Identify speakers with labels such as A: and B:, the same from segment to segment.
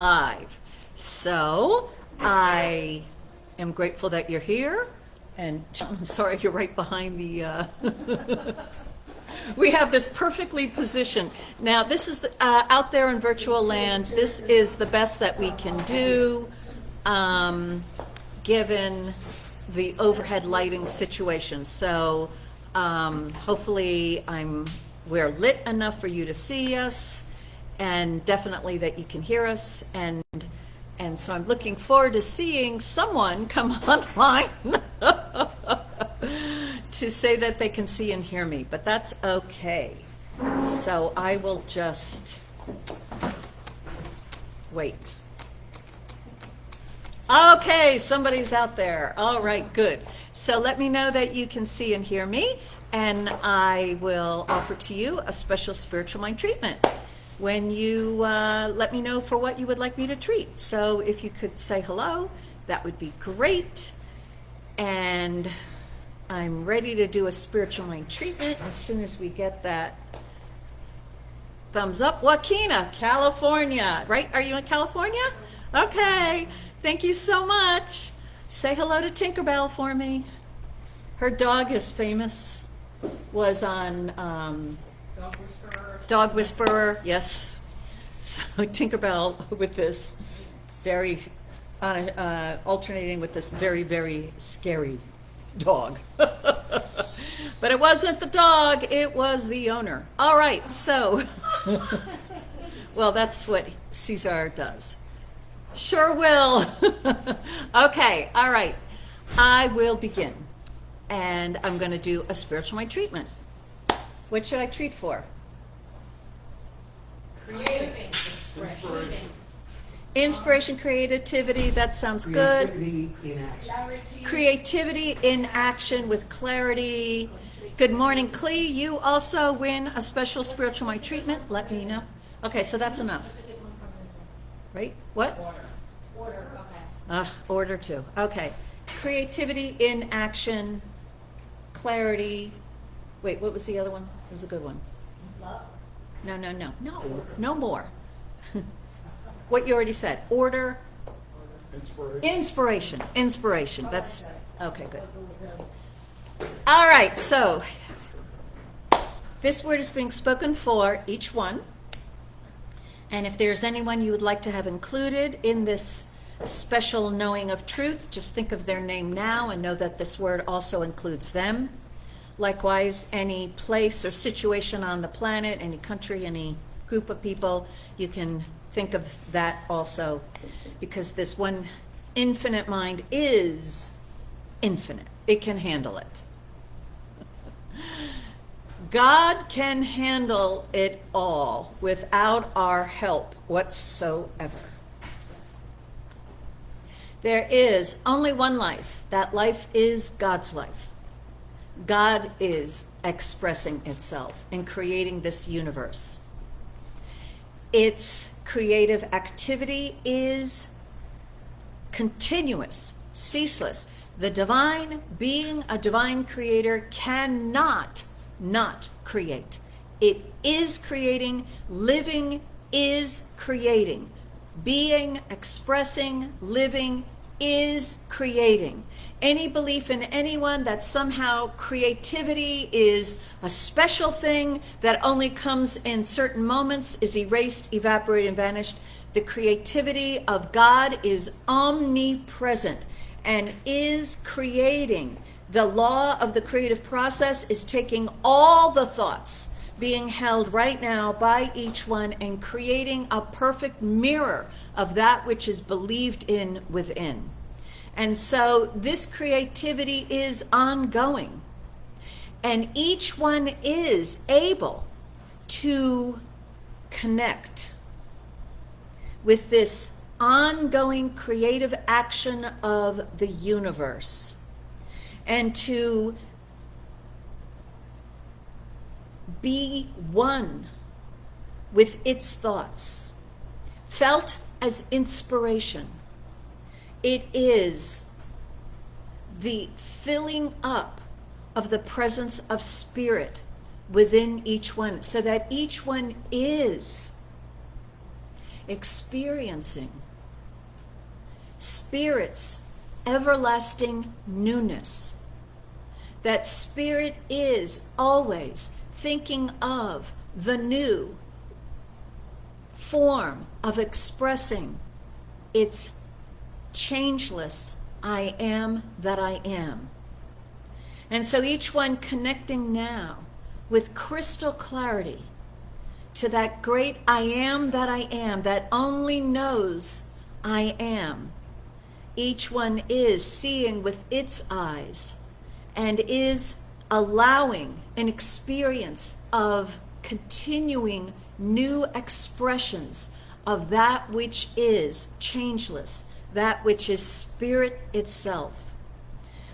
A: Live. So I am grateful that you're here, and I'm sorry you're right behind the. We have this perfectly positioned. Now this is out there in virtual land. This is the best that we can do, given the overhead lighting situation. So hopefully we're lit enough for you to see us, and definitely that you can hear us, and so I'm looking forward to seeing someone come online to say that they can see and hear me, but that's okay. So I will just wait. Okay, somebody's out there. All right, good. So let me know that you can see and hear me, and I will offer to you a special spiritual mind treatment when you let me know for what you would like me to treat. So if you could say hello, that would be great. And I'm ready to do a spiritual mind treatment as soon as we get that thumbs up. Joaquina, California, right? Are you in California? Okay, thank you so much. Say hello to Tinkerbell for me. Her dog is famous, was on Dog Whisperer, yes. So Tinkerbell with this very, alternating with this very, very scary dog. But it wasn't the dog, it was the owner. All right, so, well, that's what Cesar does. Sure will. Okay, all right. I will begin. And I'm going to do a spiritual mind treatment. What should I treat for? Inspiration, creativity, that sounds good. Creativity in action with clarity. Good morning, Clee. You also win a special spiritual mind treatment. Let me know. Okay, so that's enough. Right? What? Order, okay. Order too. Okay. Creativity in action, clarity. Wait, what was the other one? It was a good one. Love. No more. What you already said. Order. Inspiration. That's okay, good. All right, so this word is being spoken for each one. And if there's anyone you would like to have included in this special knowing of truth, just think of their name now and know that this word also includes them. Likewise, any place or situation on the planet, any country, any group of people, you can think of that also, because this one infinite mind is infinite. It can handle it. God can handle it all without our help whatsoever. There is only one life. That life is God's life. God is expressing itself in creating this universe. Its creative activity is continuous, ceaseless. The divine, being a divine creator, cannot not create. It is creating. Living is creating. Being, expressing, living is creating. Any belief in anyone that somehow creativity is a special thing that only comes in certain moments is erased, evaporated, and vanished. The creativity of God is omnipresent and is creating. The law of the creative process is taking all the thoughts being held right now by each one and creating a perfect mirror of that which is believed in within. And so this creativity is ongoing, and each one is able to connect with this ongoing creative action of the universe and to be one with its thoughts, felt as inspiration. It is the filling up of the presence of spirit within each one, so that each one is experiencing Spirit's everlasting newness. That Spirit is always thinking of the new form of expressing its changeless I am that I am. And so each one connecting now with crystal clarity to that great I am that only knows I am. Each one is seeing with its eyes and is allowing an experience of continuing new expressions of that which is changeless, that which is Spirit itself.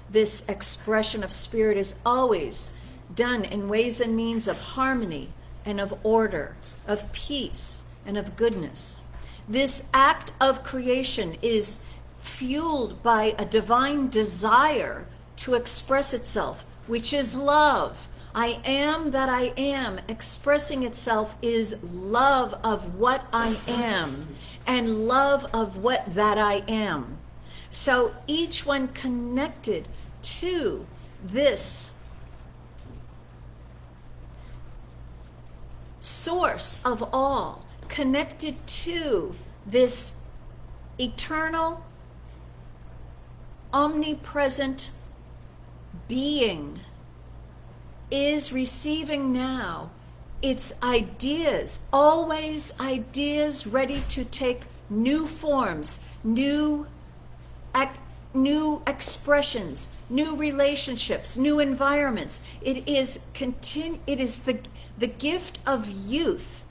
A: This expression of Spirit is always done in ways and means of harmony and of order, of peace and of goodness. This act of creation is fueled by a divine desire to express itself, which is love. I am that I am expressing itself is love of what I am and love of what that I am. So each one connected to this source of all, connected to this eternal, omnipresent being, is receiving now its ideas, always ideas ready to take new forms, new expressions, new relationships, new environments. It is the gift of youth.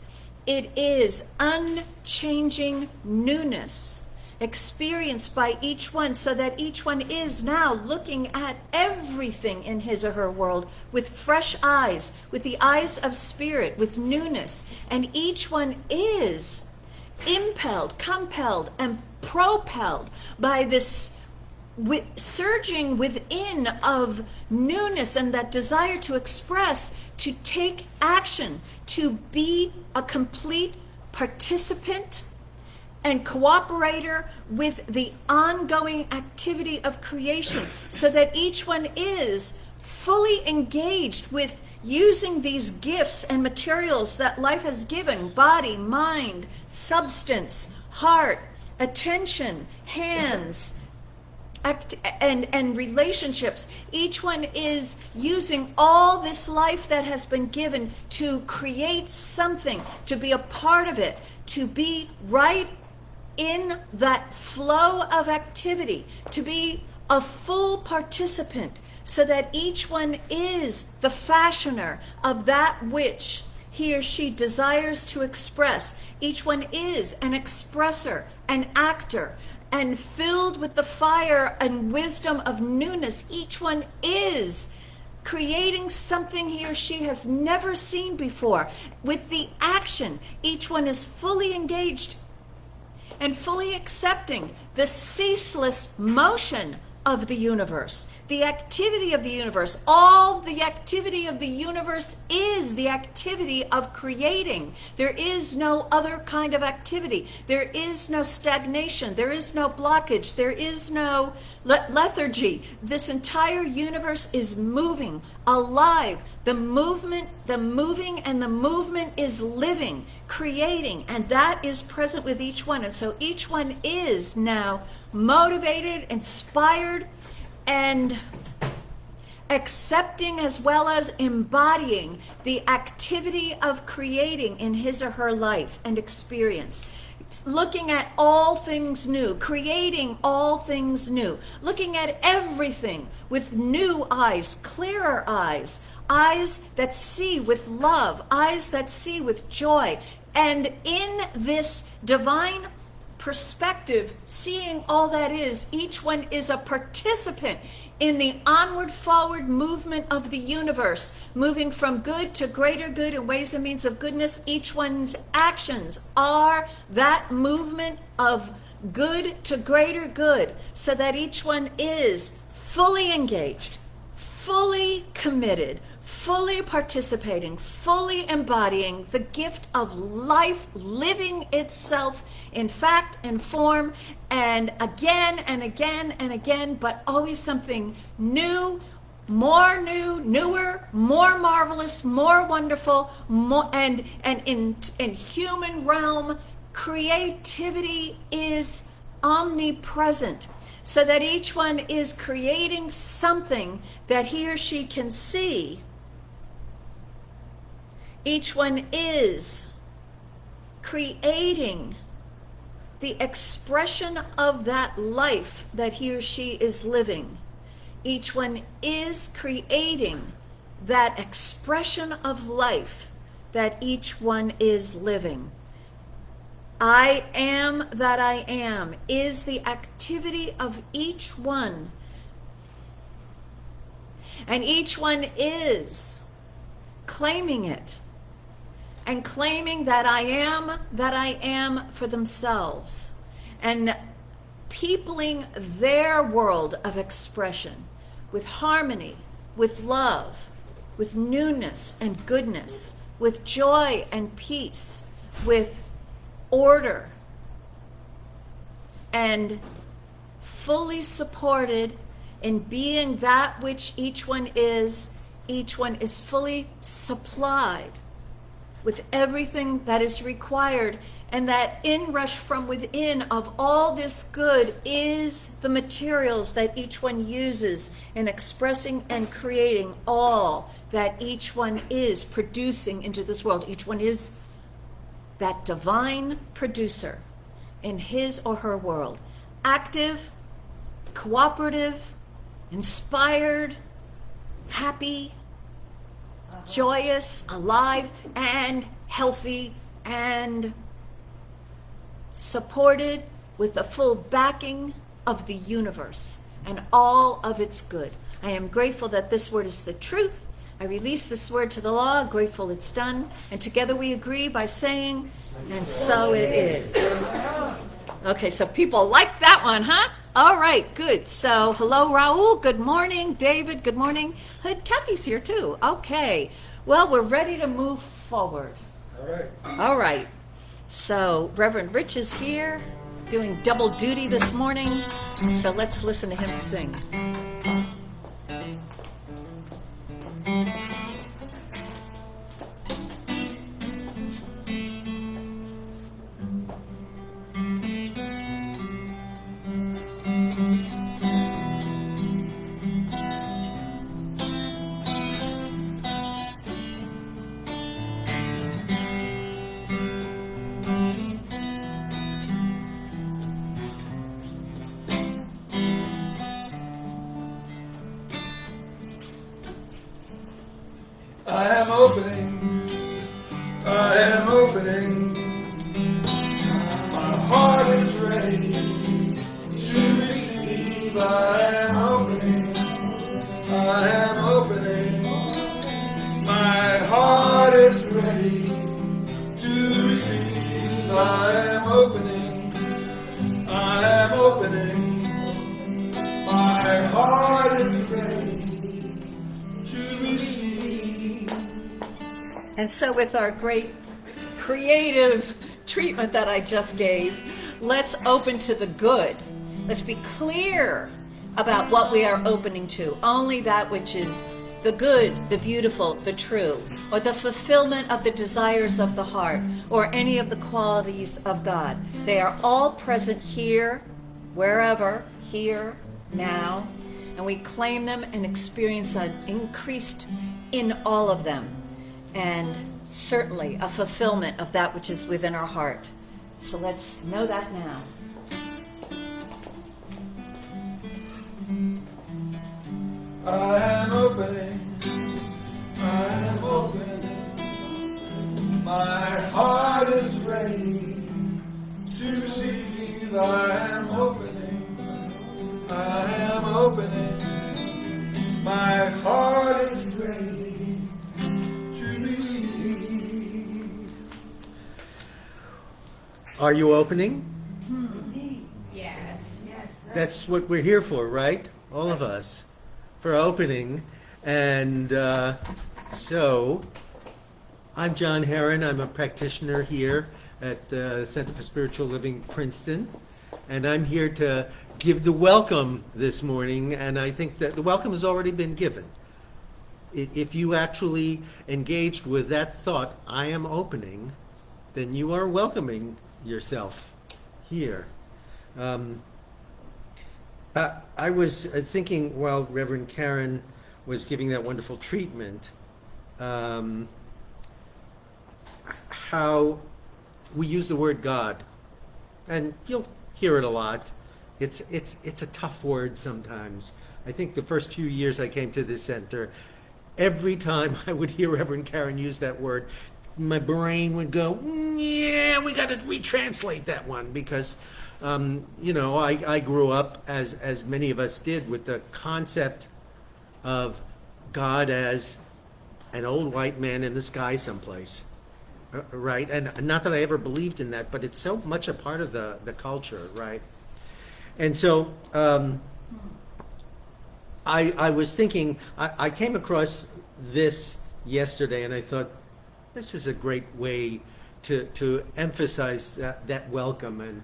A: It is unchanging newness experienced by each one, so that each one is now looking at everything in his or her world with fresh eyes, with the eyes of Spirit, with newness. And each one is impelled, compelled, and propelled by this surging within of newness and that desire to express, to take action, to be a complete participant and cooperator with the ongoing activity of creation, so that each one is fully engaged with using these gifts and materials that life has given: body, mind, substance, heart, attention, hands, and relationships. Each one is using all this life that has been given to create something, to be a part of it, to be right in that flow of activity, to be a full participant, so that each one is the fashioner of that which he or she desires to express. Each one is an expresser, an actor, and filled with the fire and wisdom of newness. Each one is creating something he or she has never seen before. With the action, each one is fully engaged and fully accepting the ceaseless motion of the universe, the activity of the universe. All the activity of the universe is the activity of creating. There is no other kind of activity. There is no stagnation. There is no blockage. There is no lethargy. This entire universe is moving, alive. The moving, and the movement is living, creating, and that is present with each one. And so each one is now motivated, inspired, and accepting as well as embodying the activity of creating in his or her life and experience. Looking at all things new, creating all things new, looking at everything with new eyes, clearer eyes, eyes that see with love, eyes that see with joy. And in this divine perspective, seeing all that is, each one is a participant in the onward forward movement of the universe, moving from good to greater good in ways and means of goodness. Each one's actions are that movement of good to greater good, so that each one is fully engaged, fully committed, fully participating, fully embodying the gift of life, living itself in fact and form, and again and again and again, but always something new, newer, more marvelous, more wonderful, more, and in human realm, creativity is omnipresent, so that each one is creating something that he or she can see. Each one is creating the expression of that life that he or she is living. Each one is creating that expression of life that each one is living. I am that I am is the activity of each one. And each one is claiming it and claiming that I am for themselves, and peopling their world of expression with harmony, with love, with newness and goodness, with joy and peace, with order, and fully supported in being that which each one is fully supplied with everything that is required, and that inrush from within of all this good is the materials that each one uses in expressing and creating all that each one is producing into this world. Each one is that divine producer in his or her world, active, cooperative, inspired, happy, joyous, alive, and healthy, and supported with the full backing of the universe and all of its good. I am grateful that this word is the truth. I release this word to the law, grateful it's done, and together we agree by saying, and so it is. Okay, so people like that one, huh? All right, good. So, hello, Raul. Good morning. David, good morning. Kathy's here, too. Okay. Well, we're ready to move forward.
B: All right.
A: All right. So, Reverend Rich is here doing double duty this morning. So, let's listen to him sing.
B: I am opening, my heart is ready to receive. I am opening, my heart is ready to receive. I am opening, my heart is ready to receive.
A: And so with our great creative treatment that I just gave, let's open to the good. Let's be clear about what we are opening to. Only that which is the good, the beautiful, the true, or the fulfillment of the desires of the heart, or any of the qualities of God. They are all present here, wherever, here, now, and we claim them and experience an increased in all of them, and certainly a fulfillment of that which is within our heart. So let's know that now.
B: I am opening, my heart is ready to receive. I am opening, my heart is ready to receive.
C: Are you opening?
D: Yes.
C: That's what we're here for, right? All of us. For opening. And So, I'm Jon Heron. I'm a practitioner here at the Center for Spiritual Living, Princeton. And I'm here to give the welcome this morning, and I think that the welcome has already been given. If you actually engaged with that thought, I am opening, then you are welcoming yourself here. I was thinking while Reverend Karen was giving that wonderful treatment, how we use the word God, and you'll hear it a lot. It's a tough word sometimes. I think the first few years I came to this center, every time I would hear Reverend Karen use that word, my brain would go, yeah, we got to retranslate that one, because I grew up, as many of us did, with the concept of God as an old white man in the sky someplace, right? And not that I ever believed in that, but it's so much a part of the culture, right? And so I was thinking, I came across this yesterday, and I thought, this is a great way to emphasize that welcome and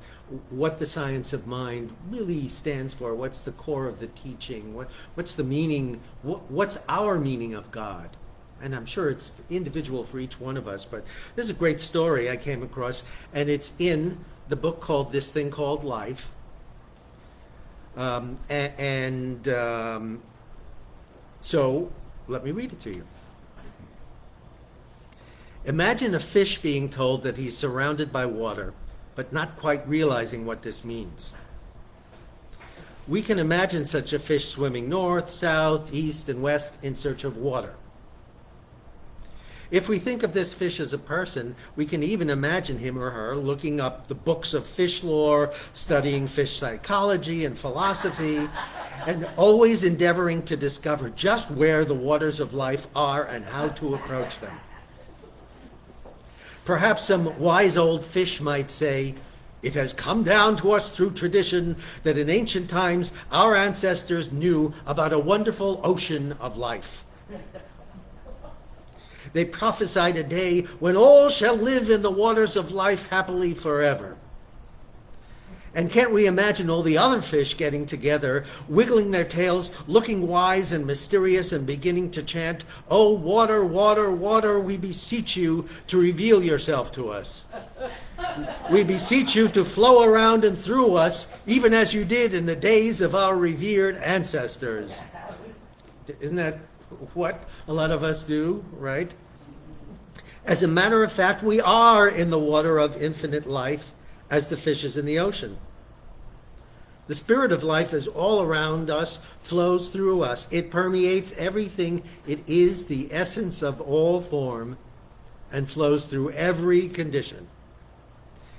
C: what the science of mind really stands for. What's the core of the teaching? What's the meaning? What's our meaning of God? And I'm sure it's individual for each one of us, but this is a great story I came across, and it's in the book called This Thing Called Life. So let me read it to you. Imagine a fish being told that he's surrounded by water, but not quite realizing what this means. We can imagine such a fish swimming north, south, east, and west in search of water. If we think of this fish as a person, we can even imagine him or her looking up the books of fish lore, studying fish psychology and philosophy, and always endeavoring to discover just where the waters of life are and how to approach them. Perhaps some wise old fish might say, it has come down to us through tradition that in ancient times our ancestors knew about a wonderful ocean of life. They prophesied a day when all shall live in the waters of life happily forever. And can't we imagine all the other fish getting together, wiggling their tails, looking wise and mysterious, and beginning to chant, "Oh, water, water, water, we beseech you to reveal yourself to us. We beseech you to flow around and through us, even as you did in the days of our revered ancestors." Isn't that what a lot of us do, right? As a matter of fact, we are in the water of infinite life, as the fishes in the ocean. The spirit of life is all around us, flows through us. It permeates everything. It is the essence of all form and flows through every condition.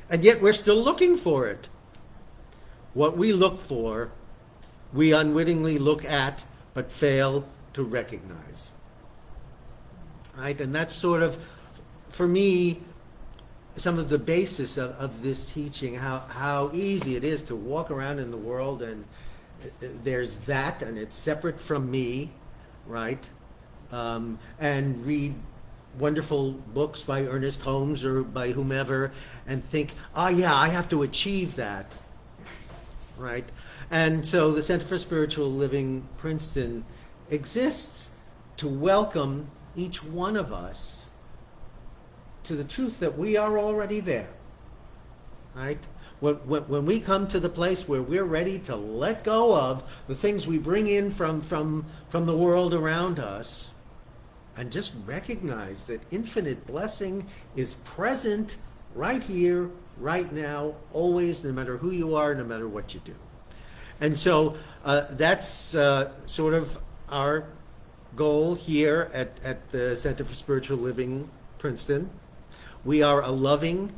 C: And yet we're still looking for it. What we look for, we unwittingly look at, but fail to recognize. Right? And that's sort of, for me, some of the basis of this teaching, how easy it is to walk around in the world and there's that and it's separate from me, right? And read wonderful books by Ernest Holmes or by whomever and think, oh yeah, I have to achieve that, right? And so the Center for Spiritual Living, Princeton, exists to welcome each one of us to the truth that we are already there, right? When we come to the place where we're ready to let go of the things we bring in from the world around us and just recognize that infinite blessing is present right here, right now, always, no matter who you are, no matter what you do. And so that's sort of our goal here at the Center for Spiritual Living, Princeton. We are a loving,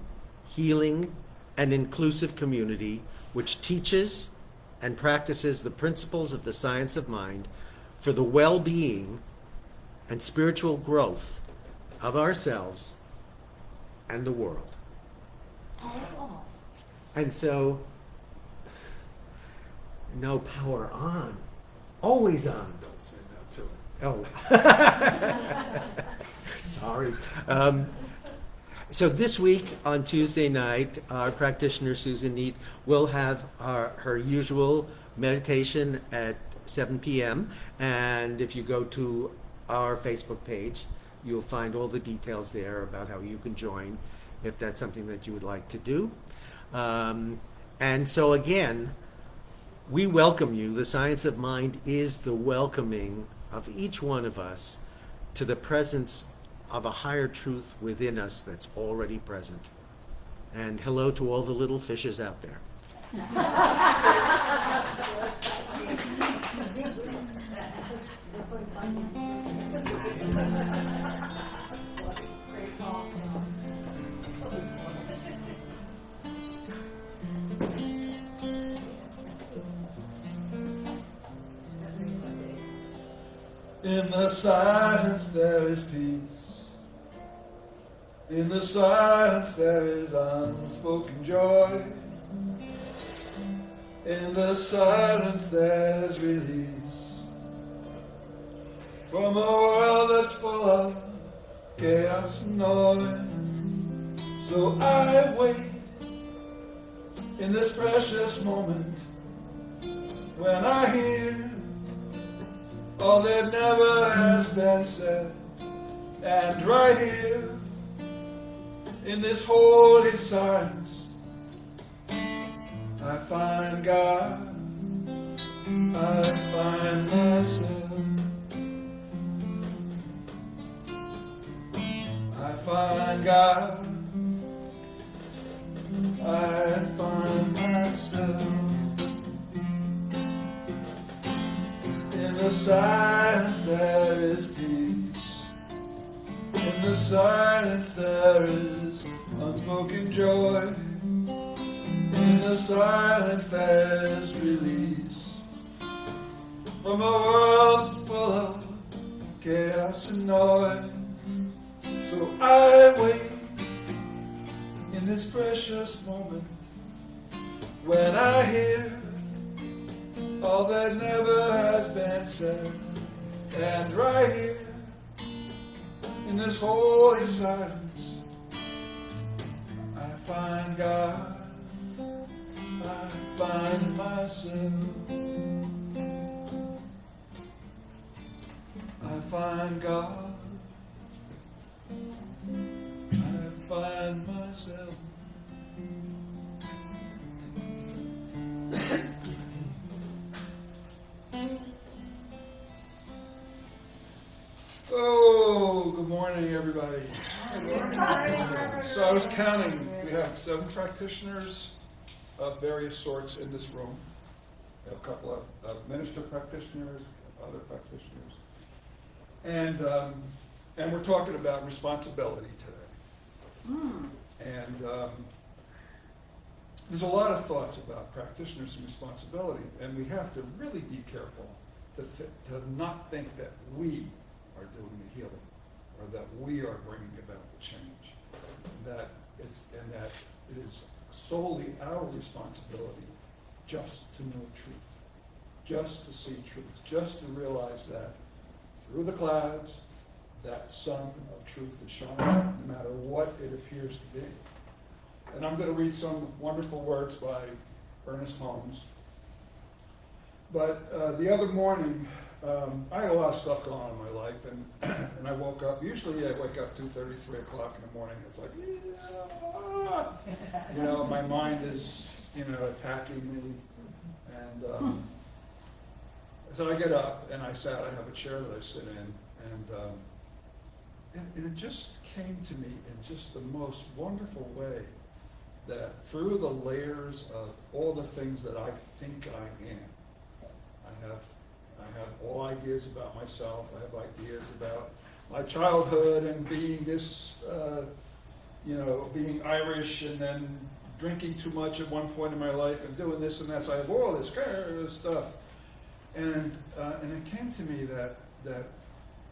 C: healing, and inclusive community which teaches and practices the principles of the science of mind for the well-being and spiritual growth of ourselves and the world. And so, no power on, always on.
B: Don't say no to it.
C: Oh. Sorry. So this week on Tuesday night, our practitioner Susan Neat will have her usual meditation at 7 p.m. And if you go to our Facebook page, you'll find all the details there about how you can join if that's something that you would like to do. And so again, we welcome you. The Science of Mind is the welcoming of each one of us to the presence of a higher truth within us that's already present. And hello to all the little fishes out there.
B: In the silence there is peace. In the silence there is unspoken joy. In the silence there is release from a world that's full of chaos and noise. So I wait in this precious moment when I hear all that never has been said. And right here in this holy silence I find God, I find myself, I find God, I find myself. In the silence there is peace. In the silence there is unspoken joy. In the silence there is release from a world full of chaos and noise. So I wait in this precious moment when I hear all that never has been said. And right here in this holy silence I find God, I find myself, I find God, I find myself. Oh, good morning, everybody. So I was counting. We have 7 practitioners of various sorts in this room. We have a couple of minister practitioners, other practitioners, and we're talking about responsibility today. And there's a lot of thoughts about practitioners and responsibility, and we have to really be careful to not think that we are doing the healing, or that we are bringing about the change. That it is solely our responsibility just to know truth, just to see truth, just to realize that through the clouds, that sun of truth is shining, no matter what it appears to be. And I'm going to read some wonderful words by Ernest Holmes. But the other morning, I had a lot of stuff going on in my life, and I woke up. Usually I wake up 2:30, 3 o'clock in the morning. It's like, my mind is, attacking me. And so I get up, and I have a chair that I sit in, and it just came to me in just the most wonderful way that through the layers of all the things that I think I am, I have all ideas about myself. I have ideas about my childhood and being this, being Irish and then drinking too much at one point in my life and doing this and that. So I have all this kind of stuff. And it came to me that,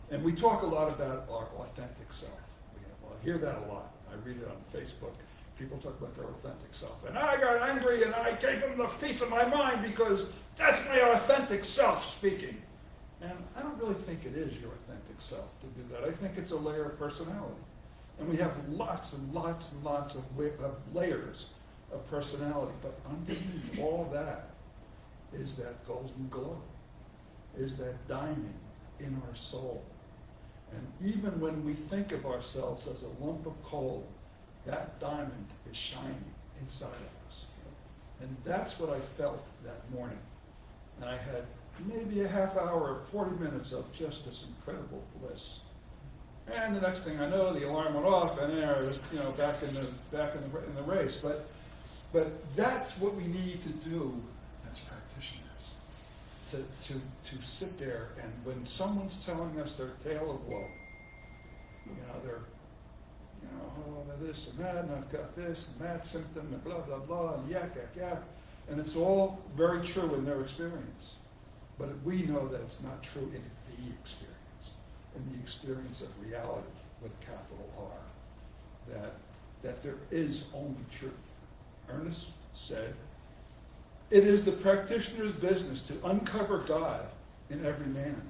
B: and we talk a lot about our authentic self. I hear that a lot. I read it on Facebook. People talk about their authentic self. And I got angry and I gave them the piece of my mind because that's my authentic self speaking. And I don't really think it is your authentic self to do that. I think it's a layer of personality. And we have lots and lots and lots of layers of personality. But underneath all that is that golden glow, is that diamond in our soul. And even when we think of ourselves as a lump of coal, that diamond is shining inside of us. And that's what I felt that morning. And I had maybe a half hour or 40 minutes of just this incredible bliss. And the next thing I know, the alarm went off, and there I was, back in the race. But that's what we need to do as practitioners. To sit there, and when someone's telling us their tale of woe, they're this and that, and I've got this and that symptom, and blah, blah, blah, and yak, yak, yak. And it's all very true in their experience. But we know that it's not true in the experience, in the experience of reality with a capital R, that there is only truth. Ernest said, it is the practitioner's business to uncover God in every man.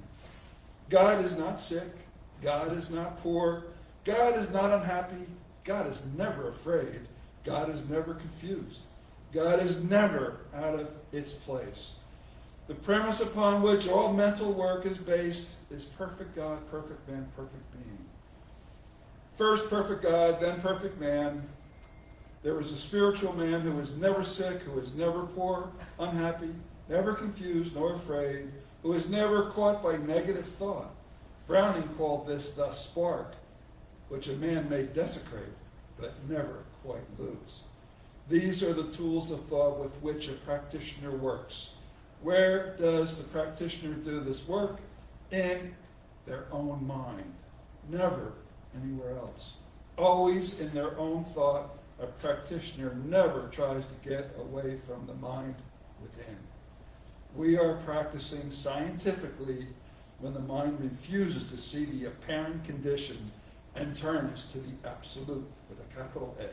B: God is not sick. God is not poor. God is not unhappy. God is never afraid. God is never confused. God is never out of its place. The premise upon which all mental work is based is perfect God, perfect man, perfect being. First perfect God, then perfect man. There is a spiritual man who is never sick, who is never poor, unhappy, never confused nor afraid, who is never caught by negative thought. Browning called this the spark, which a man may desecrate, but never quite lose. These are the tools of thought with which a practitioner works. Where does the practitioner do this work? In their own mind. Never anywhere else. Always in their own thought. A practitioner never tries to get away from the mind within. We are practicing scientifically when the mind refuses to see the apparent condition and turns to the absolute with a capital A.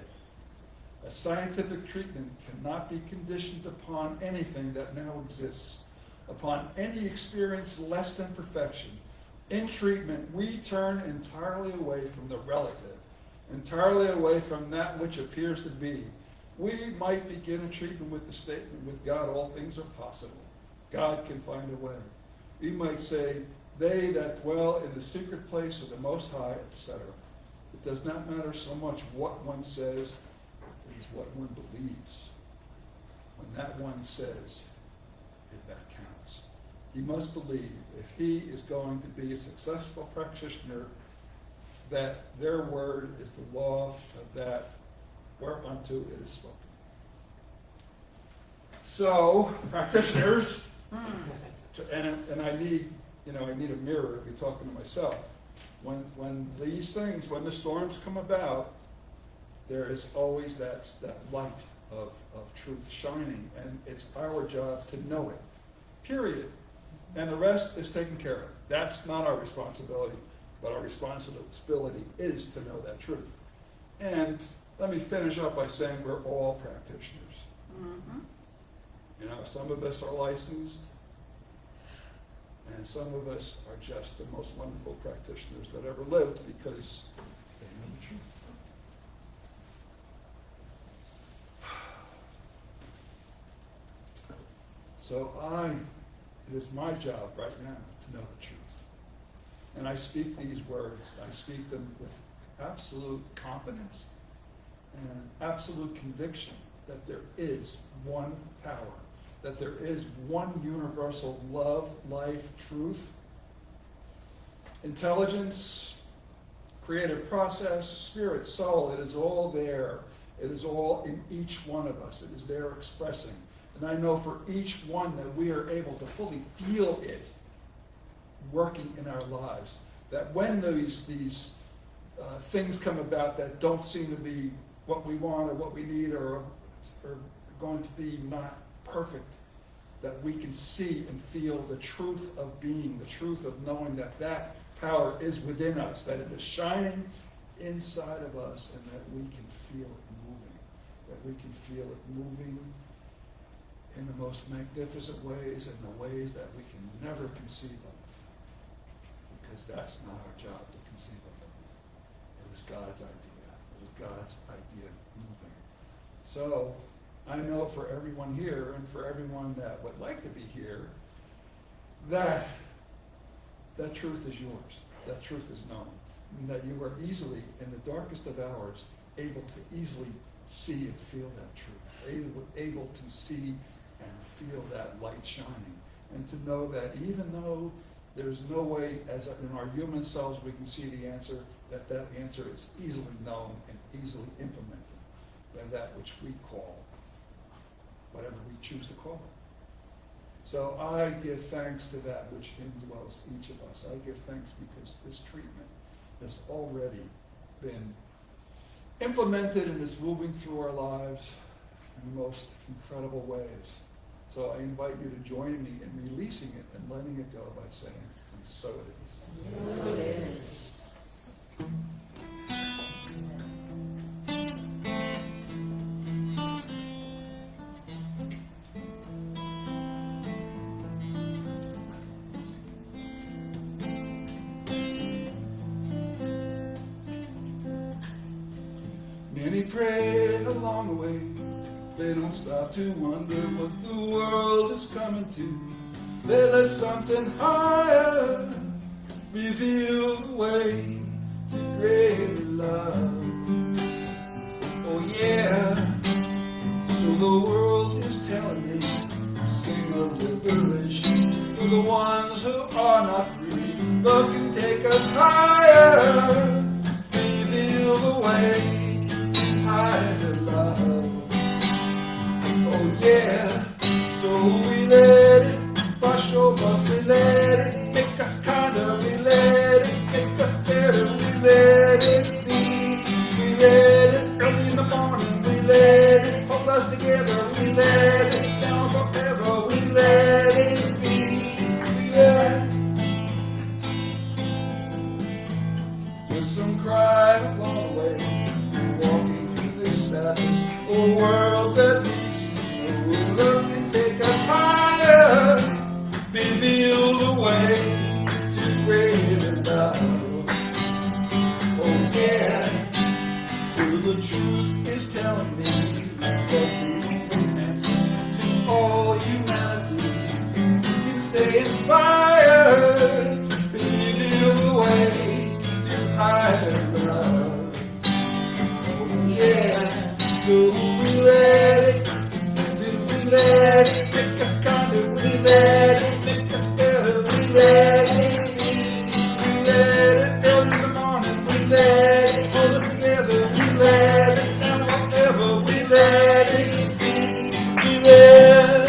B: A scientific treatment cannot be conditioned upon anything that now exists, upon any experience less than perfection. In treatment, we turn entirely away from the relative, entirely away from that which appears to be. We might begin a treatment with the statement, with God all things are possible. God can find a way. We might say, they that dwell in the secret place of the Most High, etc. It does not matter so much what one says, it is what one believes. When that one says, if that counts. He must believe, if he is going to be a successful practitioner, that their word is the law of that whereunto it is spoken. So, practitioners, and I need a mirror to be talking to myself. When these things, when the storms come about, there is always that light of truth shining, and it's our job to know it. Period. And the rest is taken care of. That's not our responsibility, but our responsibility is to know that truth. And let me finish up by saying we're all practitioners.
A: Mm-hmm.
B: Some of us are licensed, and some of us are just the most wonderful practitioners that ever lived because they know the truth. So it is my job right now to know the truth. And I speak these words. I speak them with absolute confidence and absolute conviction that there is one power, that there is one universal love, life, truth, intelligence, creative process, spirit, soul. It is all there. It is all in each one of us. It is there expressing. And I know for each one that we are able to fully feel it working in our lives. That when these things come about that don't seem to be what we want or what we need or going to be not perfect, that we can see and feel the truth of being, the truth of knowing that power is within us, that it is shining inside of us, and that we can feel it moving, that we can feel it moving in the most magnificent ways and the ways that we can never conceive of. because that's not our job to conceive of it. It was God's idea. It was God's idea moving. So I know for everyone here and for everyone that would like to be here, that truth is yours. That truth is known. And that you are easily, in the darkest of hours, able to easily see and feel that truth. Able to see and feel that light shining. And to know that even though there's no way, as in our human selves, we can see the answer, that answer is easily known and easily implemented by that which we call, whatever we choose to call it. So I give thanks to that which indwells each of us. I give thanks because this treatment has already been implemented and is moving through our lives in the most incredible ways. So I invite you to join me in releasing it and letting it go by saying, and so it is.
A: So it is.
B: Many prayed along the way. They don't stop to wonder what the world is coming to. They let something higher reveal the way to greater love. Oh yeah, so the world is telling me, sing of liberation to the ones who are not free. Love can take us higher, reveal the way to higher love. Oh yeah, so we let it wash over us, we let it make us kinder, we let it make us better, we let it be, we let it early in the morning, we let it hold us together, we let it down forever, we let it be, yeah. With some crying along the way, walking through this sadness, a world that needs love can take us higher, reveal the way to greater love. Oh yeah, through the truth is telling me that we can answer to all humanity. You stay inspired, reveal the way to higher love. Oh yeah, so we let it. We let it make us kinder, we let it make us better, we let it be, we let it early in the morning, we let it hold us together, we let it down whatever, we let it be, we let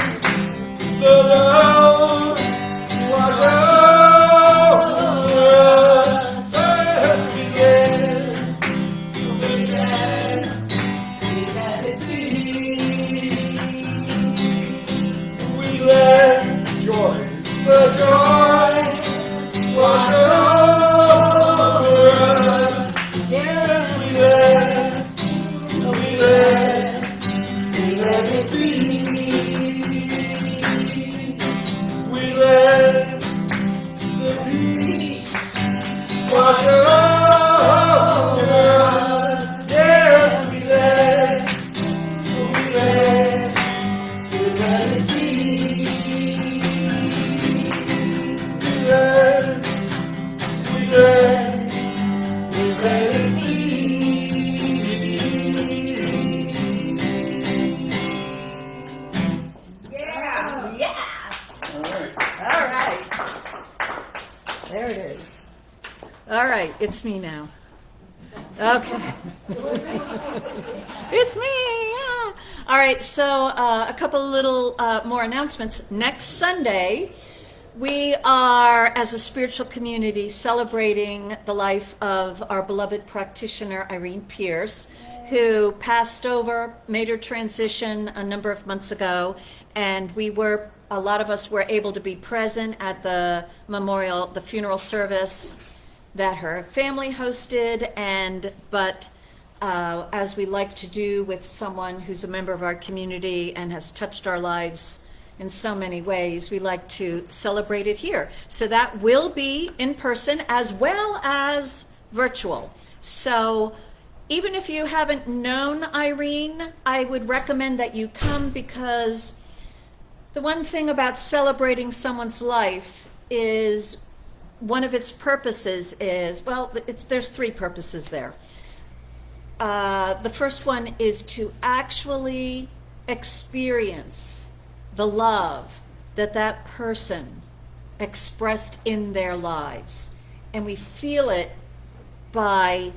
B: the love wash over us, as we let it be. The joy wash over us. Yeah, we let it be. We let the peace wash over us. Yeah, we let it be.
A: All right, it's me now. Okay. It's me, yeah. All right, so a couple little more announcements. Next Sunday, we are, as a spiritual community, celebrating the life of our beloved practitioner, Irene Pierce, who passed over, made her transition a number of months ago, and a lot of us were able to be present at the memorial, the funeral service that her family hosted, but as we like to do with someone who's a member of our community and has touched our lives in so many ways, we like to celebrate it here. So that will be in person as well as virtual. So even if you haven't known Irene, I would recommend that you come, because the one thing about celebrating someone's life is one of its purposes is, well, there's three purposes there. The first one is to actually experience the love that that person expressed in their lives. And we feel it by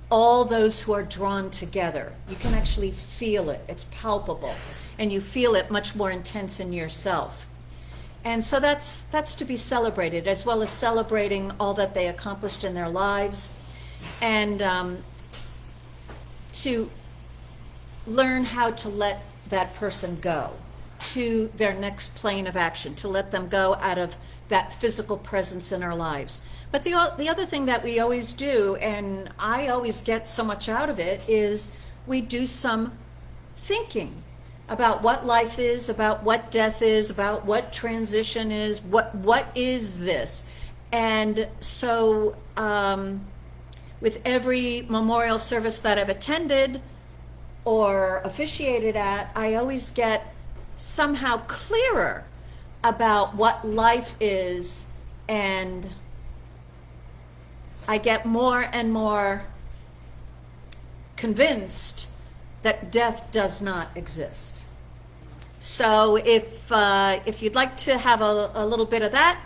A: all those who are drawn together. You can actually feel it. It's palpable. And you feel it much more intense in yourself. And so that's to be celebrated, as well as celebrating all that they accomplished in their lives, and to learn how to let that person go to their next plane of action, to let them go out of that physical presence in our lives. But the other thing that we always do, and I always get so much out of it, is we do some thinking about what life is, about what death is, about what transition is, what is this. And so with every memorial service that I've attended or officiated at, I always get somehow clearer about what life is, and I get more and more convinced that death does not exist. So if you'd like to have a little bit of that,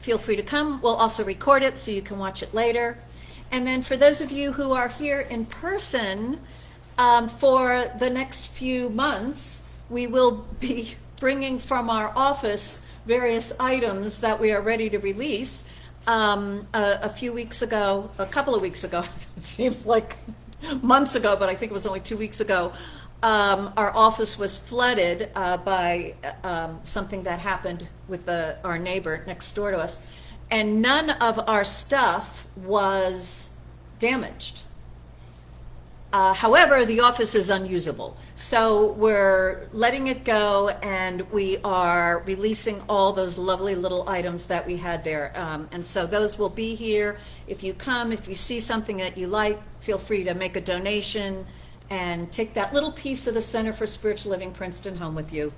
A: feel free to come. We'll also record it so you can watch it later. And then for those of you who are here in person, for the next few months, we will be bringing from our office various items that we are ready to release. A couple of weeks ago, it seems like months ago, but I think it was only 2 weeks ago, our office was flooded by something that happened with our neighbor next door to us, and none of our stuff was damaged. However, the office is unusable. So we're letting it go, and we are releasing all those lovely little items that we had there. And so those will be here. If you come, if you see something that you like, feel free to make a donation and take that little piece of the Center for Spiritual Living Princeton home with you.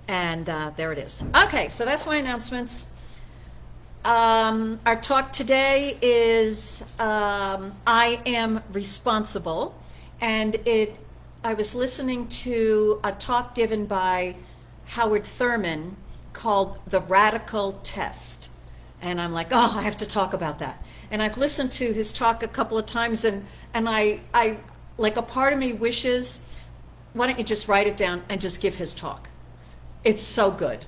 A: And there it is. Okay, so that's my announcements. Our talk today is I Am Responsible. And I was listening to a talk given by Howard Thurman called The Radical Test. And I'm like, oh, I have to talk about that. And I've listened to his talk a couple of times, and I like, a part of me wishes, why don't you just write it down and just give his talk? It's so good.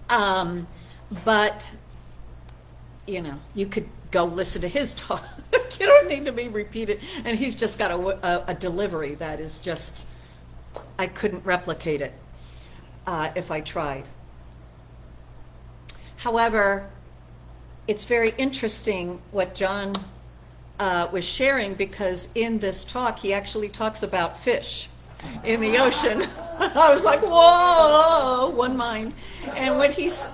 A: But, you could go listen to his talk. You don't need to be repeated. And he's just got a delivery that is just, I couldn't replicate it if I tried. However, it's very interesting what Jon was sharing, because in this talk, he actually talks about fish in the ocean. I was like, whoa, one mind. And what he's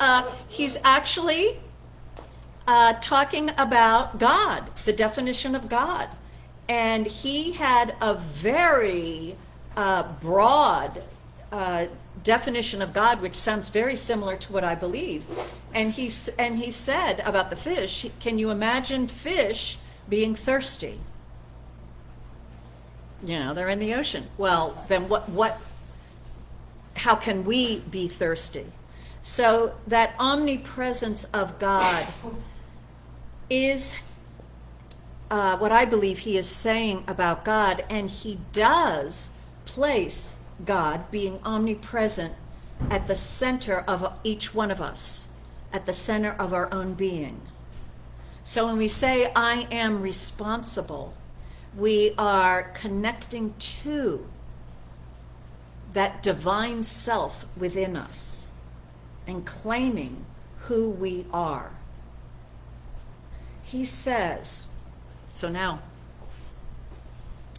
A: actually talking about God, the definition of God. And he had a very broad definition of God, which sounds very similar to what I believe. And he said about the fish, can you imagine fish being thirsty? They're in the ocean. Well, then how can we be thirsty? So that omnipresence of God is what I believe he is saying about God, and he does place God, being omnipresent, at the center of each one of us, at the center of our own being. So when we say, I am responsible, we are connecting to that divine self within us and claiming who we are. He says,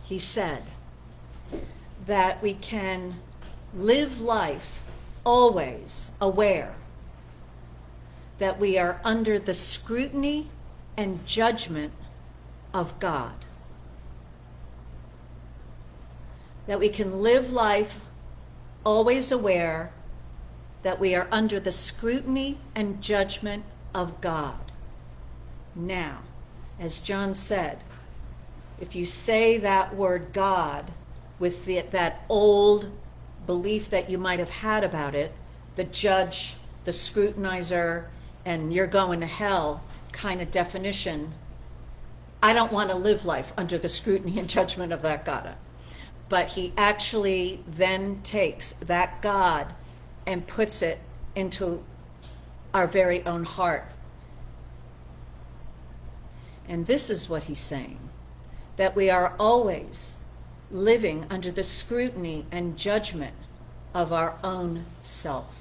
A: he said that we can live life always aware that we are under the scrutiny and judgment of God. That we can live life always aware that we are under the scrutiny and judgment of God. Now, as John said, if you say that word God with that old belief that you might have had about it, the judge, the scrutinizer, and you're going to hell kind of definition, I don't want to live life under the scrutiny and judgment of that God. But he actually then takes that God and puts it into our very own heart. And this is what he's saying, that we are always living under the scrutiny and judgment of our own self.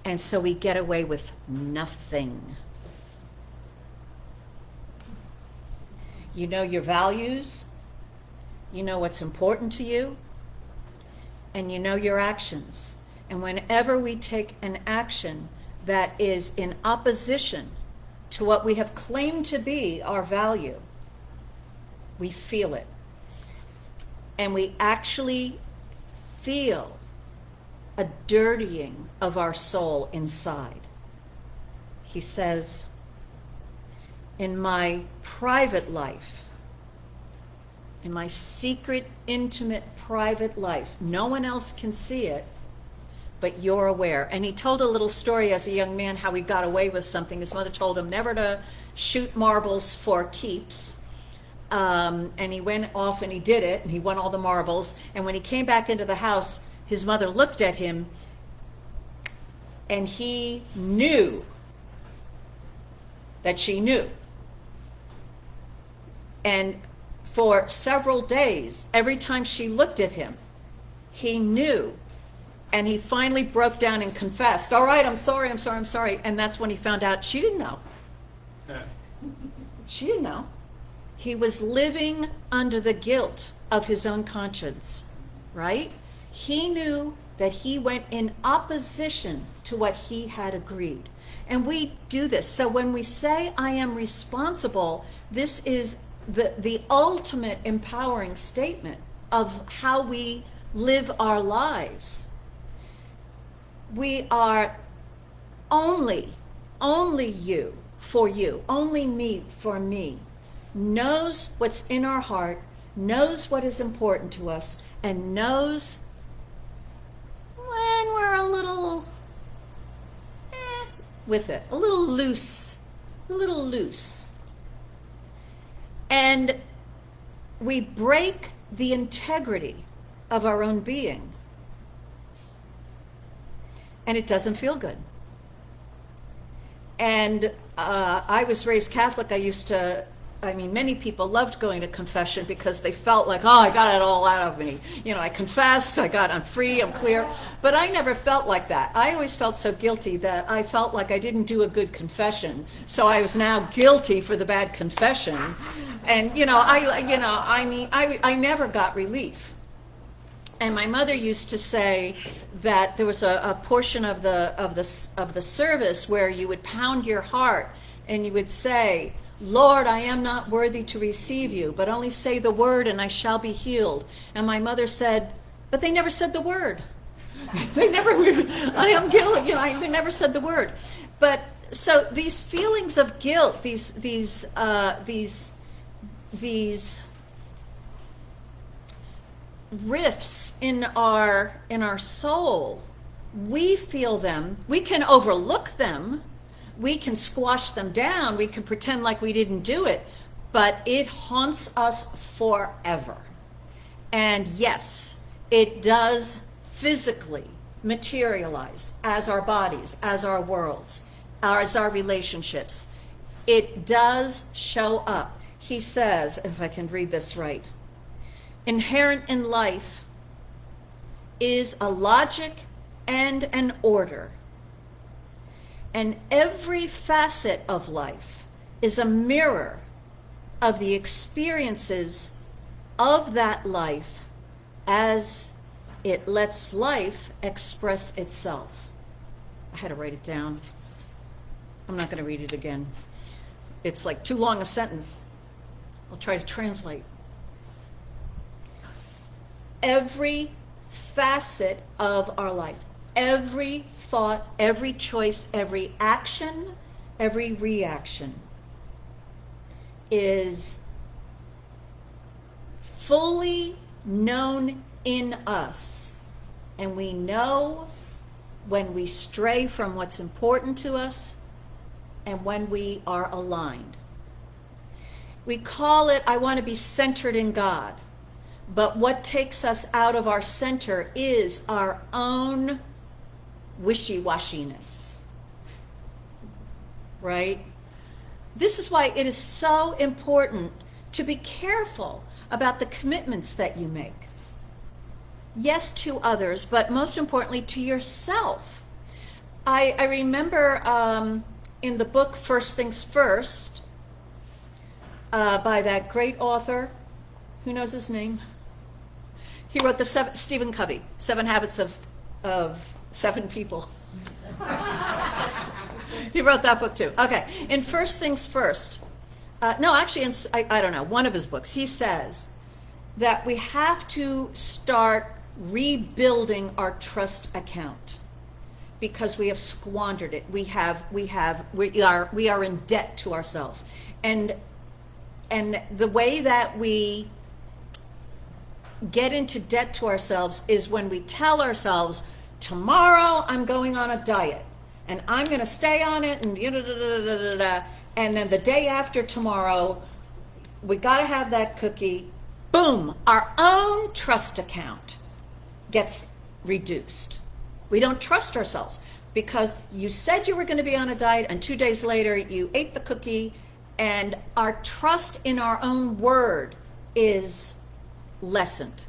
A: And so we get away with nothing. You know your values, you know what's important to you, and you know your actions. And whenever we take an action that is in opposition to what we have claimed to be our value, we feel it. And we actually feel a dirtying of our soul inside. He says, in my private life, in my secret, intimate, private life, no one else can see it, but you're aware. And he told a little story as a young man how he got away with something. His mother told him never to shoot marbles for keeps. And he went off and he did it, and he won all the marbles. And when he came back into the house, his mother looked at him, and he knew that she knew. And for several days, every time she looked at him, he knew. And he finally broke down and confessed, all right, I'm sorry. And that's when he found out she didn't know. She didn't know. He was living under the guilt of his own conscience, right? He knew that he went in opposition to what he had agreed. And we do this. So when we say, I am responsible, this is the ultimate empowering statement of how we live our lives. We are only you for you, only me for me, knows what's in our heart, knows what is important to us, and knows when we're a little with it, a little loose. And we break the integrity of our own being. And it doesn't feel good. And I was raised Catholic. Many people loved going to confession because they felt like, oh, I got it all out of me. I confessed, I'm free, I'm clear. But I never felt like that. I always felt so guilty that I felt like I didn't do a good confession. So I was now guilty for the bad confession. And, I never got relief. And my mother used to say that there was a portion of the service where you would pound your heart and you would say, Lord, I am not worthy to receive you, but only say the word and I shall be healed. And my mother said, but they never said the word. They never said the word. But so these feelings of guilt, these rifts in our soul, we feel them. We can overlook them. We can squash them down. We can pretend like we didn't do it, but it haunts us forever. And yes, it does physically materialize as our bodies, as our worlds, as our relationships. It does show up. He says, if I can read this right, inherent in life is a logic and an order. And every facet of life is a mirror of the experiences of that life as it lets life express itself. I had to write it down. I'm not going to read it again. It's like too long a sentence. I'll try to translate. Every facet of our life, every thought, every choice, every action, every reaction is fully known in us. And we know when we stray from what's important to us and when we are aligned. We call it, I want to be centered in God. But what takes us out of our center is our own wishy-washiness. Right? This is why it is so important to be careful about the commitments that you make. Yes, to others, but most importantly to yourself. I remember in the book First Things First, by that great author, who knows his name? He wrote Stephen Covey, 7 Habits of 7 People. He wrote that book too. Okay, in First Things First, no, actually, I don't know, one of his books, he says that we have to start rebuilding our trust account because we have squandered it. We are in debt to ourselves, and the way that we get into debt to ourselves is when we tell ourselves, tomorrow I'm going on a diet and I'm going to stay on it, and and then the day after tomorrow we got to have that cookie. Boom, our own trust account gets reduced. We don't trust ourselves because you said you were going to be on a diet and 2 days later you ate the cookie, and our trust in our own word is lessened.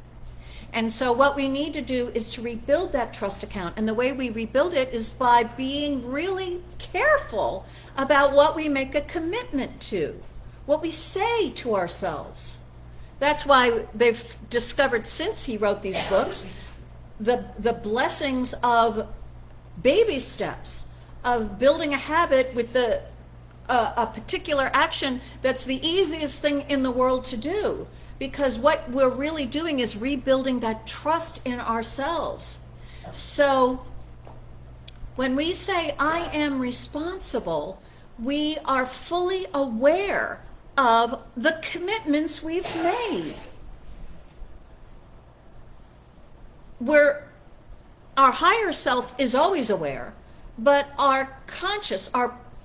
A: And so what we need to do is to rebuild that trust account. And the way we rebuild it is by being really careful about what we make a commitment to, what we say to ourselves. That's why they've discovered, since he wrote these books, the blessings of baby steps, of building a habit with a particular action that's the easiest thing in the world to do. Because what we're really doing is rebuilding that trust in ourselves. So when we say, I am responsible, we are fully aware of the commitments we've made. Our higher self is always aware, but our conscious,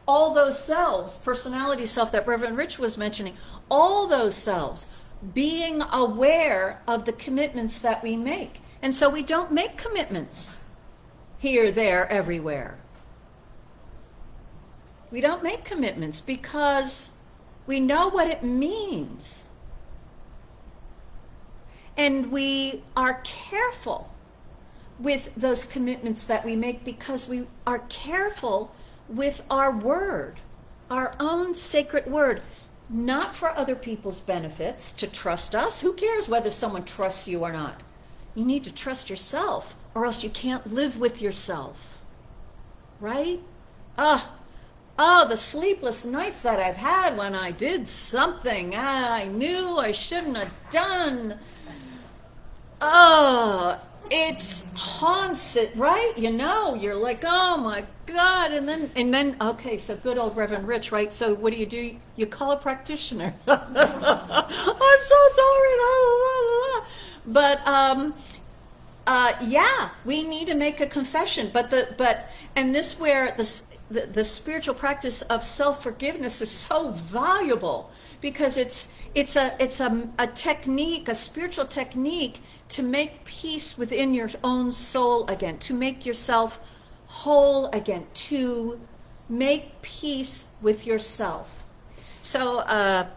A: all those selves, personality self that Reverend Rich was mentioning, all those selves, being aware of the commitments that we make. And so we don't make commitments here, there, everywhere. We don't make commitments because we know what it means. And we are careful with those commitments that we make because we are careful with our word, our own sacred word. Not for other people's benefits, to trust us. Who cares whether someone trusts you or not? You need to trust yourself, or else you can't live with yourself. Right? The sleepless nights that I've had when I did something I knew I shouldn't have done. It's haunts it, right? You know, you're like, oh my God. And then, okay, so good old Reverend Rich, right? So what do? You call a practitioner. I'm so sorry. But, yeah, we need to make a confession. And this where the spiritual practice of self-forgiveness is so valuable because it's a technique, a spiritual technique to make peace within your own soul again, to make yourself whole again, to make peace with yourself. So a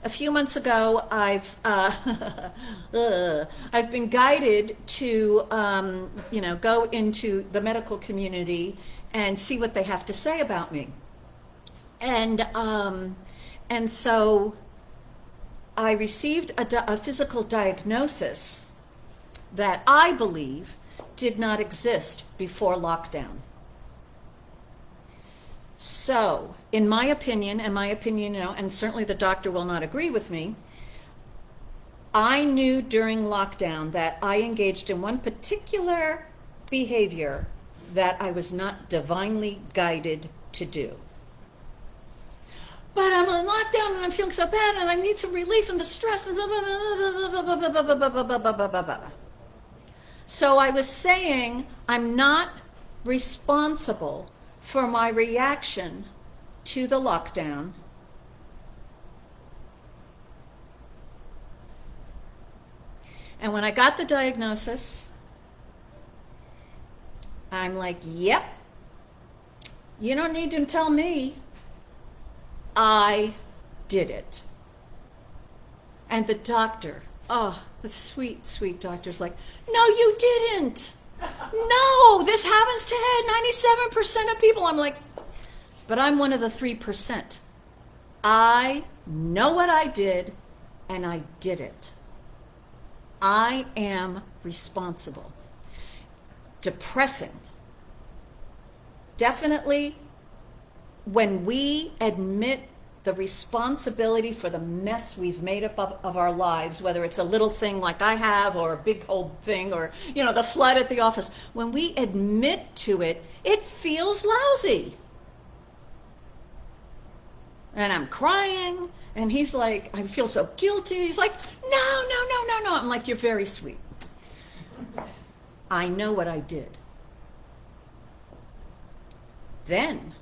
A: few months ago, I've been guided to go into the medical community and see what they have to say about me, and so I received a physical diagnosis that I believe did not exist before lockdown. So, in my opinion, and certainly the doctor will not agree with me, I knew during lockdown that I engaged in one particular behavior that I was not divinely guided to do. But I'm on lockdown and I'm feeling so bad and I need some relief from the stress. So I was saying I'm not responsible for my reaction to the lockdown. And when I got the diagnosis, I'm like, yep, you don't need to tell me. I did it. And the doctor, oh, the sweet, sweet doctor's like, no, you didn't. No, this happens to 97% of people. I'm like, but I'm one of the 3%. I know what I did, and I did it. I am responsible. Depressing. Definitely, when we admit the responsibility for the mess we've made up of our lives, whether it's a little thing like I have or a big old thing or, the flood at the office, when we admit to it, it feels lousy. And I'm crying, and he's like, I feel so guilty. He's like, no. I'm like, you're very sweet. I know what I did. Then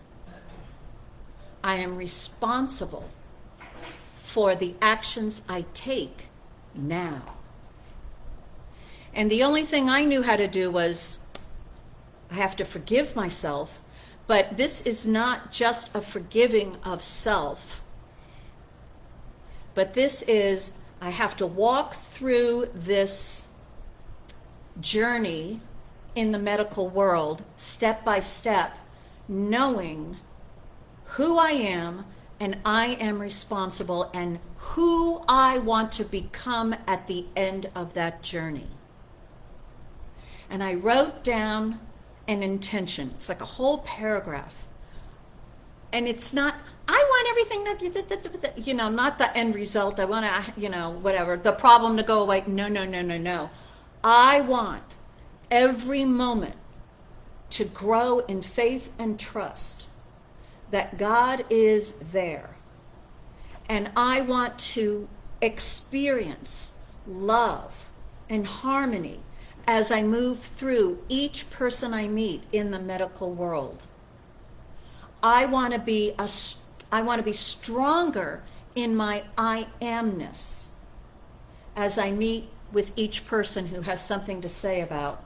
A: I am responsible for the actions I take now. And the only thing I knew how to do was I have to forgive myself, but this is not just a forgiving of self, but this is I have to walk through this journey in the medical world step by step, knowing who I am and I am responsible and who I want to become at the end of that journey. And I wrote down an intention. It's like a whole paragraph. And it's not, I want everything that, not the end result. I want to, whatever, the problem to go away. No. I want every moment to grow in faith and trust that God is there. And I want to experience love and harmony as I move through each person I meet in the medical world. I want to be stronger in my I amness as I meet with each person who has something to say about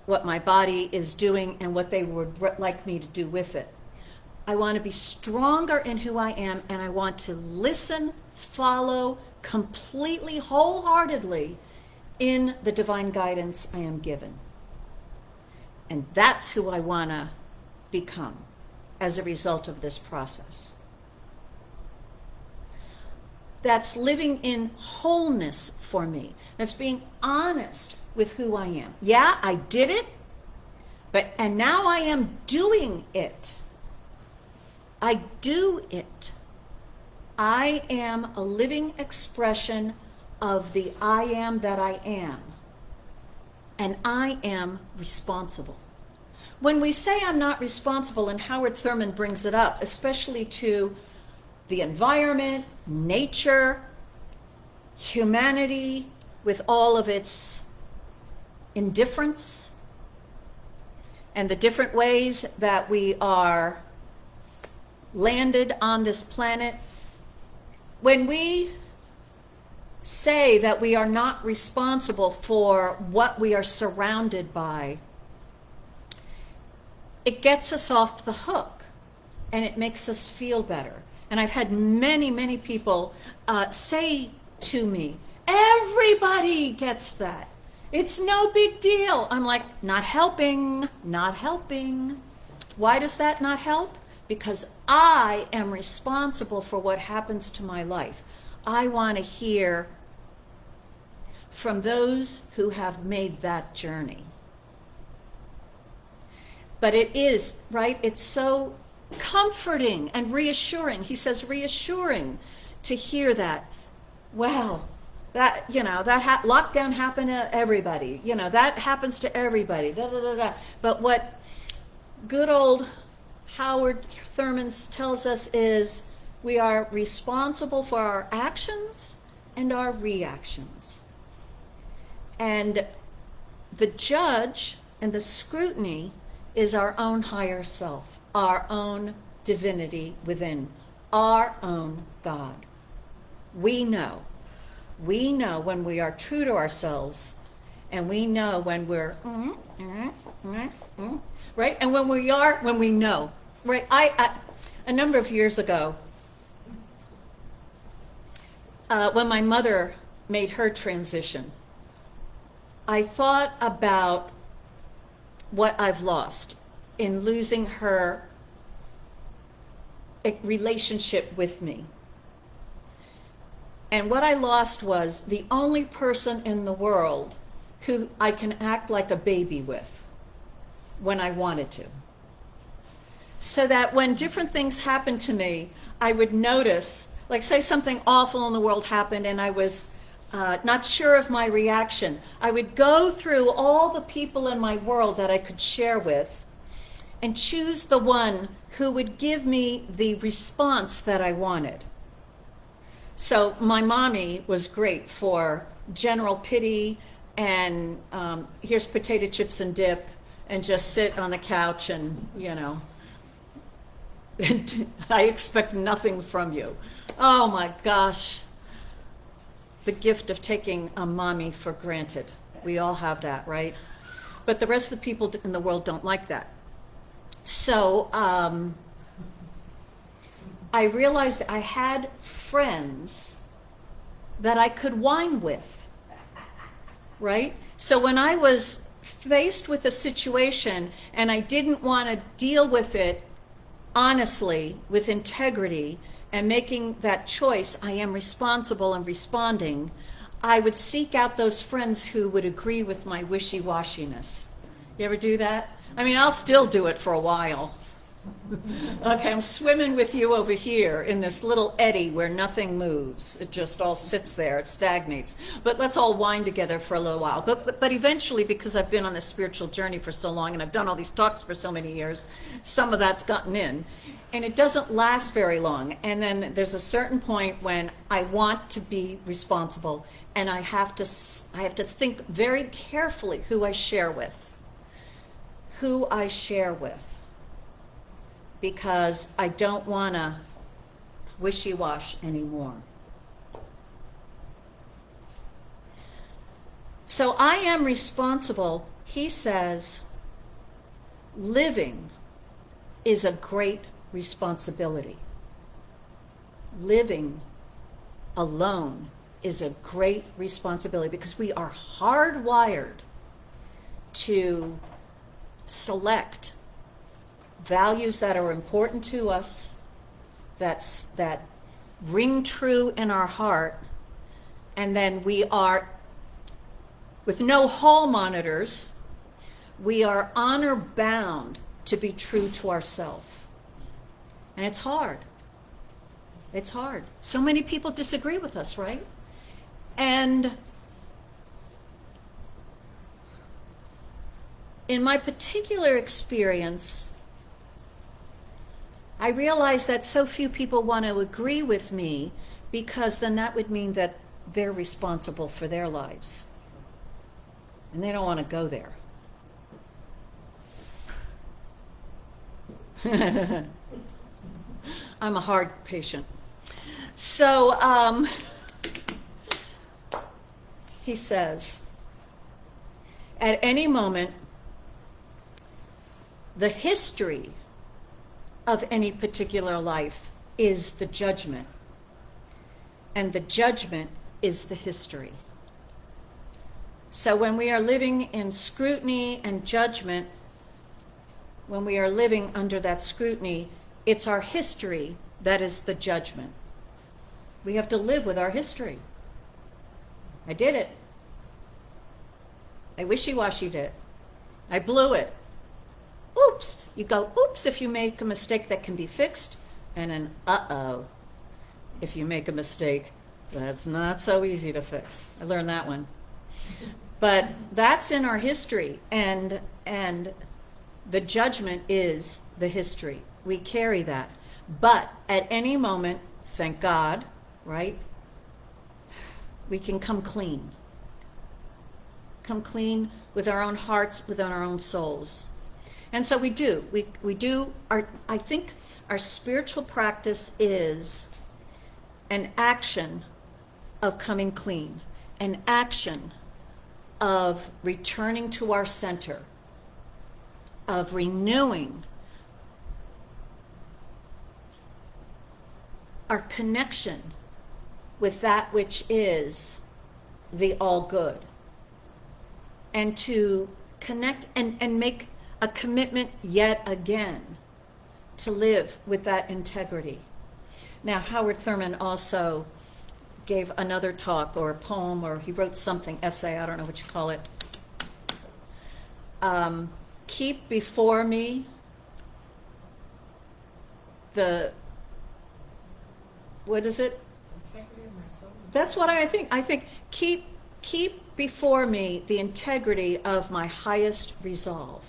A: what my body is doing and what they would like me to do with it. I want to be stronger in who I am, and I want to listen, follow completely, wholeheartedly in the divine guidance I am given. And that's who I want to become as a result of this process. That's living in wholeness for me. That's being honest with who I am. Yeah, I did it, and now I am doing it. I do it. I am a living expression of the I am that I am. And I am responsible. When we say I'm not responsible, and Howard Thurman brings it up, especially to the environment, nature, humanity, with all of its indifference, and the different ways that we are landed on this planet, when we say that we are not responsible for what we are surrounded by, it gets us off the hook and it makes us feel better. And I've had many people say to me, everybody gets that. It's no big deal. I'm like, not helping. Why does that not help? Because I am responsible for what happens to my life. I want to hear from those who have made that journey. But it is, right? It's so comforting and reassuring. He says reassuring to hear that, wow, that, that lockdown happened to everybody. That happens to everybody. Da, da, da, da. But what good old Howard Thurman tells us is we are responsible for our actions and our reactions. And the judge and the scrutiny is our own higher self, our own divinity within, our own God. We know when we are true to ourselves, and we know when we're, right? And when we know, right? I a number of years ago, when my mother made her transition, I thought about what I've lost in losing her relationship with me. And what I lost was the only person in the world who I can act like a baby with when I wanted to. So that when different things happened to me, I would notice, like say something awful in the world happened and I was not sure of my reaction. I would go through all the people in my world that I could share with and choose the one who would give me the response that I wanted. So my mommy was great for general pity and here's potato chips and dip and just sit on the couch and, I expect nothing from you. Oh my gosh. The gift of taking a mommy for granted. We all have that, right? But the rest of the people in the world don't like that. So I realized I had friends that I could whine with, right? So when I was faced with a situation and I didn't want to deal with it honestly, with integrity, and making that choice, I am responsible and responding, I would seek out those friends who would agree with my wishy-washiness. You ever do that? I mean, I'll still do it for a while. Okay, I'm swimming with you over here in this little eddy where nothing moves. It just all sits there, it stagnates. But let's all whine together for a little while. But eventually, because I've been on this spiritual journey for so long and I've done all these talks for so many years, some of that's gotten in. And it doesn't last very long. And then there's a certain point when I want to be responsible and I have to think very carefully who I share with. Because I don't want to wishy-wash anymore. So I am responsible. He says, living is a great responsibility. Living alone is a great responsibility because we are hardwired to select values that are important to us, that ring true in our heart, and then we are, with no hall monitors, we are honor bound to be true to ourselves. And it's hard. It's hard. So many people disagree with us, right? And in my particular experience, I realized that so few people want to agree with me because then that would mean that they're responsible for their lives. And they don't want to go there. I'm a hard patient. So he says, at any moment, the history of any particular life is the judgment, and the judgment is the history. So when we are living in scrutiny and judgment, when we are living under that scrutiny, it's our history that is the judgment. We have to live with our history. I did it. I wishy-washied it. I blew it. Oops. You go, oops, if you make a mistake that can be fixed, and an uh-oh if you make a mistake that's not so easy to fix. I learned that one. But that's in our history, and the judgment is the history. We carry that. But at any moment, thank God, right? We can come clean. Come clean with our own hearts, with our own souls. And so we do. We do. I think our spiritual practice is an action of coming clean, an action of returning to our center, of renewing our connection with that which is the all good, and to connect and make a commitment yet again to live with that integrity. Now, Howard Thurman also gave another talk or a poem, or he wrote something, essay, I don't know what you call it. Keep before me what is it?
D: Integrity of my soul.
A: That's what I think. I think keep before me the integrity of my highest resolve.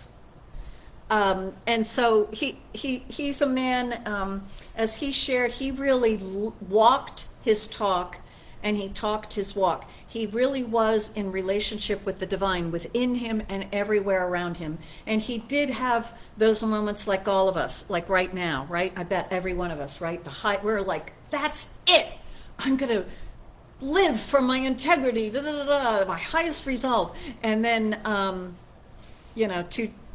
A: And so he's a man, as he shared, he really walked his talk and he talked his walk. He really was in relationship with the divine within him and everywhere around him. And he did have those moments like all of us, like right now, right? I bet every one of us, right? We're like, that's it. I'm going to live for my integrity, my highest resolve. And then,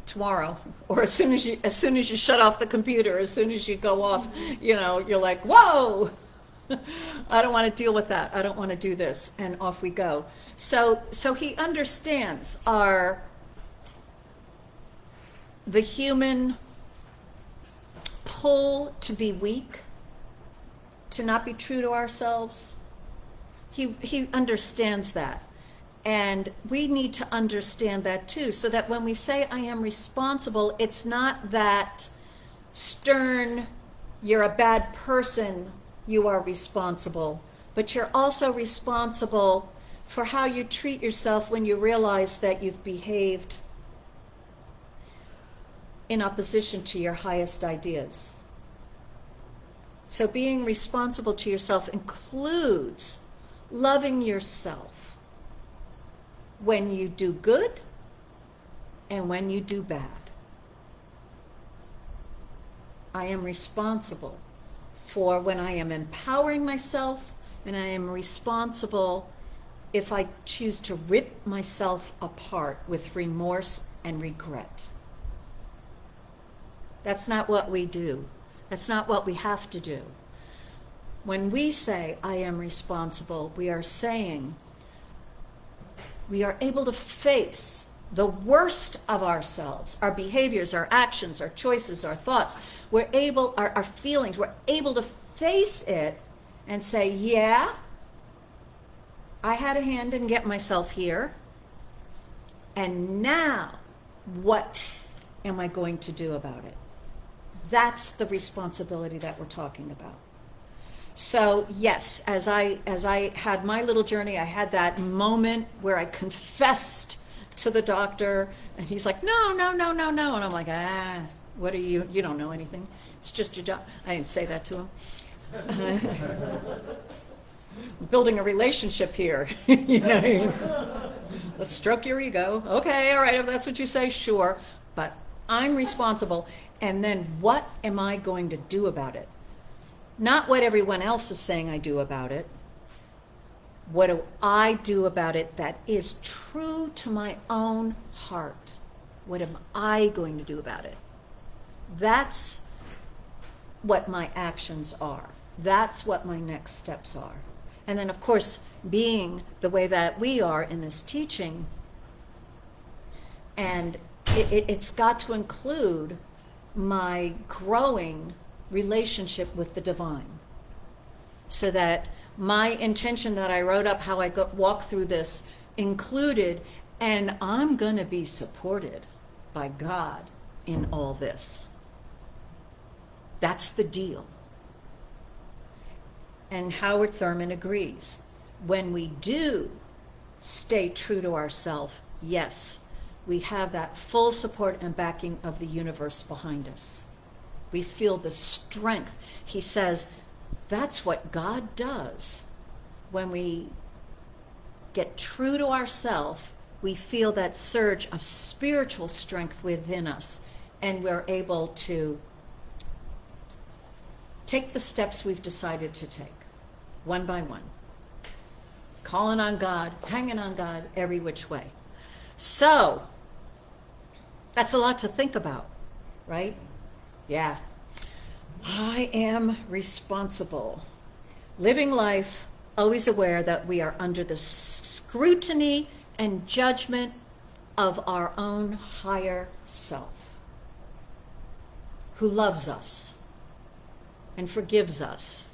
A: tomorrow, or as soon as you shut off the computer, as soon as you go off, you're like, whoa, I don't want to deal with that. I don't want to do this. And off we go. So he understands the human pull to be weak, to not be true to ourselves. He understands that. And we need to understand that too, so that when we say I am responsible, it's not that stern, you're a bad person, you are responsible, but you're also responsible for how you treat yourself when you realize that you've behaved in opposition to your highest ideas. So being responsible to yourself includes loving yourself when you do good and when you do bad. I am responsible for when I am empowering myself, and I am responsible if I choose to rip myself apart with remorse and regret. That's not what we do. That's not what we have to do. When we say, I am responsible, we are saying we are able to face the worst of ourselves, our behaviors, our actions, our choices, our thoughts. We're able, our feelings, we're able to face it and say, yeah, I had a hand in getting myself here. And now, what am I going to do about it? That's the responsibility that we're talking about. So yes, as I had my little journey, I had that moment where I confessed to the doctor, and he's like, no, and I'm like, what are you don't know anything. It's just your job. I didn't say that to him. Building a relationship here. Let's stroke your ego. Okay, all right, if that's what you say, sure. But I'm responsible. And then what am I going to do about it? Not what everyone else is saying I do about it. What do I do about it that is true to my own heart? What am I going to do about it? That's what my actions are. That's what my next steps are. And then, of course, being the way that we are in this teaching, and it's got to include my growing relationship with the divine, so that my intention that I wrote up, how I walk through this, included And I'm going to be supported by God in all this. That's the deal. And Howard Thurman agrees. When we do stay true to ourselves, yes, we have that full support and backing of the universe behind us. We feel the strength. He says that's what God does. When we get true to ourselves, we feel that surge of spiritual strength within us, and we're able to take the steps we've decided to take, one by one. Calling on God, hanging on God every which way. So, that's a lot to think about, right? Yeah. I am responsible. Living life, always aware that we are under the scrutiny and judgment of our own higher self, who loves us and forgives us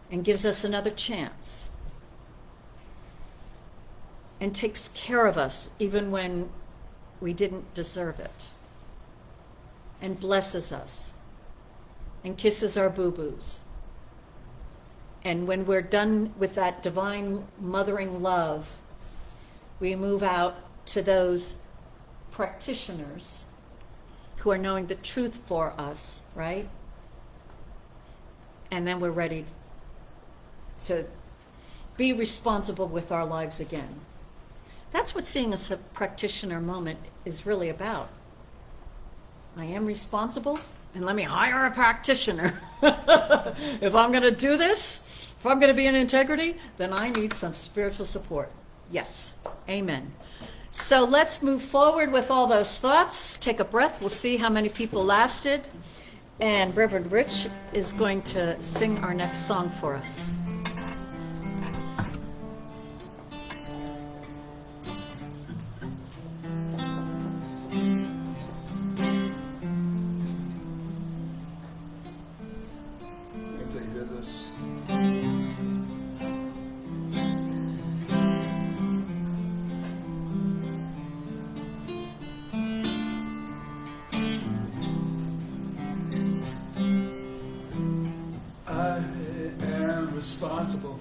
A: and gives us another chance and takes care of us even when we didn't deserve it, and blesses us and kisses our boo-boos. And when we're done with that divine mothering love, we move out to those practitioners who are knowing the truth for us, right? And then we're ready to be responsible with our lives again. That's what seeing as a practitioner moment is really about. I am responsible, and let me hire a practitioner. If I'm going to do this, if I'm going to be in integrity, then I need some spiritual support. Yes. Amen. So let's move forward with all those thoughts. Take a breath. We'll see how many people lasted. And Reverend Rich is going to sing our next song for us.
B: Responsible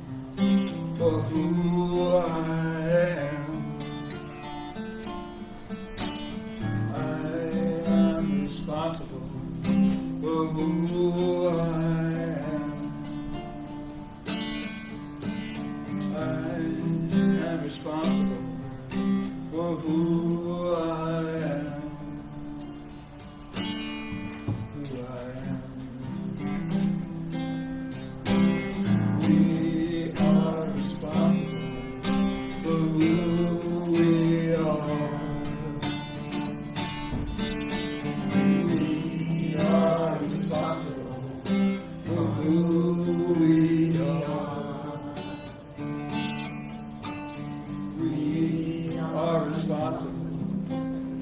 B: for who I am. I am responsible for who I am. I am responsible for who I am. Who I am. We are responsible for who we are. We are responsible for who we are. We are responsible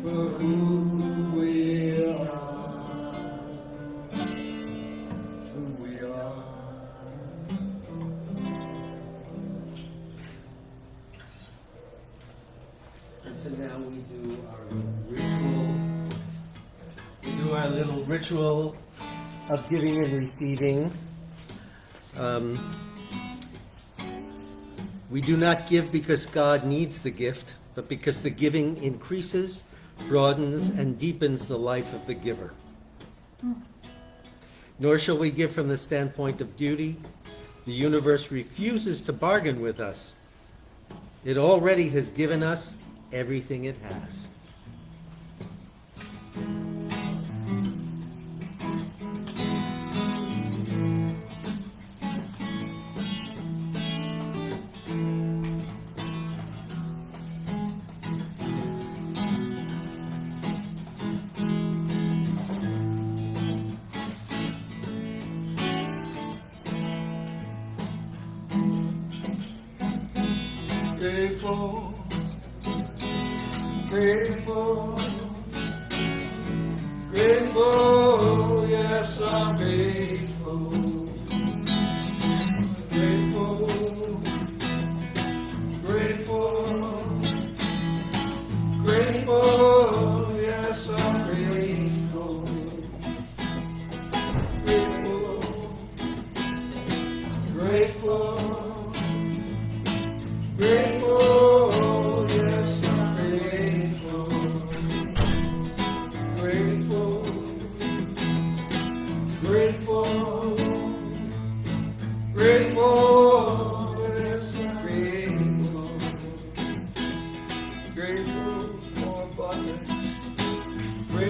B: for who we are. Who we are.
C: And so now we do our ritual. We do our little ritual of giving and receiving. We do not give because God needs the gift, but because the giving increases, broadens, and deepens the life of the giver. Nor shall we give from the standpoint of duty. The universe refuses to bargain with us. It already has given us everything it has.
B: Grateful, grateful, grateful, yes, I'm grateful. Grateful, grateful,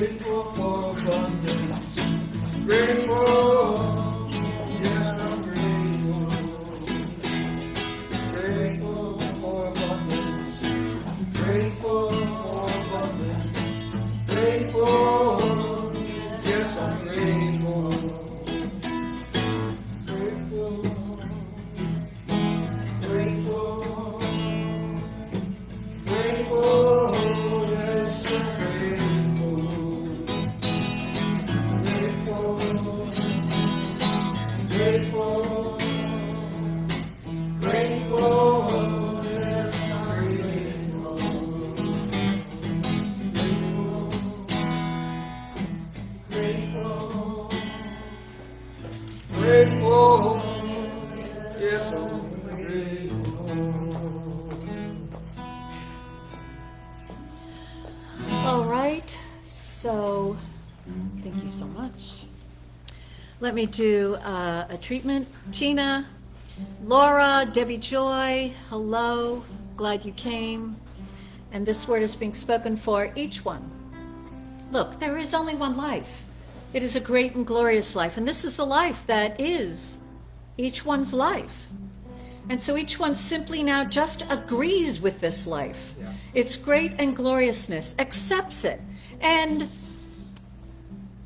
B: grateful for abundance, grateful, yes, I'm grateful. Grateful for abundance, grateful for abundance, grateful, yes, I'm grateful. Grateful, grateful, grateful, yes, I'm grateful. Grateful, grateful, grateful, yes, I'm grateful. Grateful, grateful, yes, I'm grateful.
A: All right, so thank you so much. Let me do a treatment. Tina, Laura, Debbie Joy, hello, glad you came. And this word is being spoken for each one. Look, there is only one life. It is a great and glorious life, and this is the life that is each one's life. And so each one simply now just agrees with this life.
C: Yeah.
A: Its great and gloriousness, accepts it, and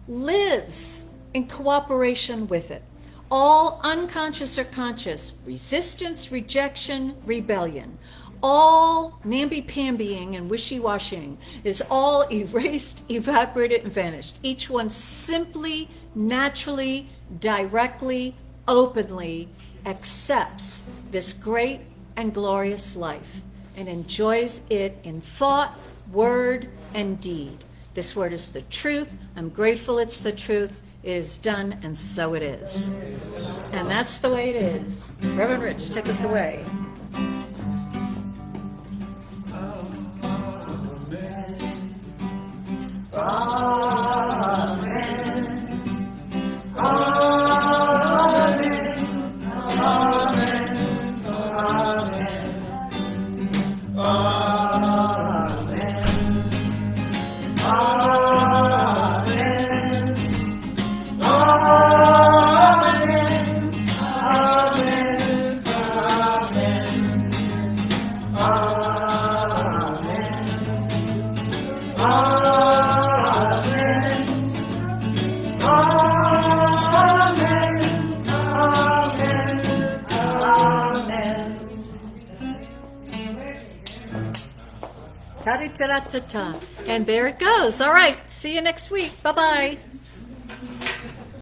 A: lives in cooperation with it. All unconscious or conscious, resistance, rejection, rebellion, all namby-pambying and wishy-washying is all erased, evaporated, and vanished. Each one simply, naturally, directly, openly accepts this great and glorious life and enjoys it in thought, word, and deed. This word is the truth. I'm grateful it's the truth. It is done, and so it is. And that's the way it is. Reverend Rich, take us away. Ta-da-ta-ta-ta. And there it goes. All right. See you next week. Bye-bye.